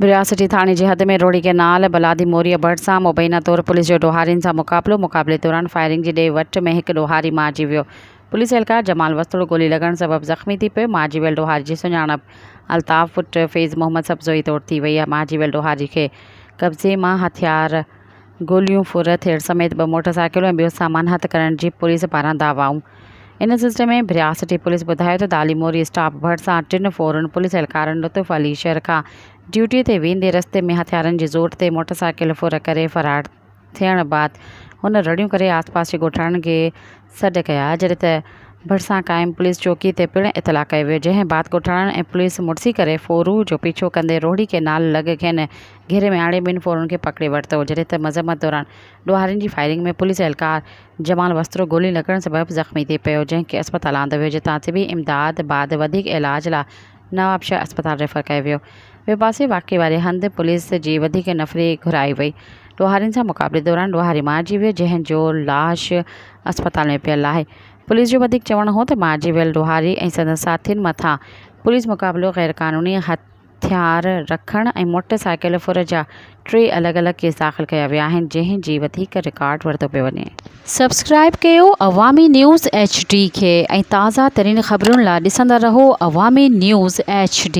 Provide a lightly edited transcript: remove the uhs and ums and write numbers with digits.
रियासती थाणे जी हद में रोड़ी के नाल बलादी मोरिया भट्ट सां मुबैना तौर पुलिस जो ॾोहारियुनि सां मुक़ाबले दौरान फायरिंग जी ॾे वठ में हिकु ॾोहारी मारिजी वियो। पुलिस एहलकार जमाल वस्तुड़ गोली लॻण सबबि ज़ख़्मी थी पियो। मारिजी वियल ॾोहारी जी सुञाणप अल्ताफ़ पुट फैज़ मोहम्मद सब्ज़ोई तौर थी वई आहे। मारिजी वियल ॾोहारी खे कब्ज़े मां हथियार, गोलियूं फुर थियण समेत 2 मोटरसाइकिलूं ऐं ॿियो सामान हथ करण जी पुलिस पारां दावाऊं। इन सिलसिले में रियासती पुलिस ॿुधायो त दाली मोरी स्टाफ भट्ट सां 3 फ़ौरन पुलिस एहलकारनि लुत्फ़ अली शहर खां ड्यूटी ते वेंदे रस्ते में हथियारनि जी ज़ोर ते मोटरसाइकिल फुर करे फ़रार थियण बाद हुन रड़ियूं करे आसपास जे ॻोठाणनि खे सॾ कया, जॾहिं त भट्ट सां क़ाइम पुलिस चौकी ते पिणु इतला कयो वियो, जंहिं बाद ॻोठाणनि ऐं पुलिस मुड़िसी करे फ़ौरू जो पीछो कंदे रोहड़ी के नाल लॻ खेनि घेरे में आणे 2 फ़ौरन खे पकिड़े वरितो, जॾहिं त मज़म्मत दौरान ॾोहारियुनि जी फायरिंग में पुलिस एहलकार जमाल वस्तुड़ गोली लॻण सबबि ज़ख़्मी थी पियो, जंहिंखे अस्पताल आंदो वियो, जितां तिबी इमदाद बाद वधीक इलाज लाइ नवाबशाह अस्पताल रेफर कयो वियो। ॿिए पासे वाक़े वारे हंधि पुलिस जी वधीक नफ़री घुराई वई। ॾोहारियुनि सां मुक़ाबले दौरान ॾोहारी मारिजी वियो, जंहिंजो लाश अस्पताल में पियल आहे। पुलिस जो वधीक चवणु हो त मारिजी वियल ॾोहारी ऐं संदसि साथियुनि मथां पुलिस मुक़ाबिलो ग़ैर क़ानूनी हथियार रखण ऐं मोटरसाइकिल फुर जा 3 अलॻि केस दाख़िल कया विया आहिनि, जंहिंजी वधीक रिकॉर्ड वरितो पियो वञे। सब्सक्राइब कयो अवामी न्यूज़ HD खे ऐं ताज़ा तरीन ख़बरुनि लाइ ॾिसंदा रहो अवामी न्यूज़ HD।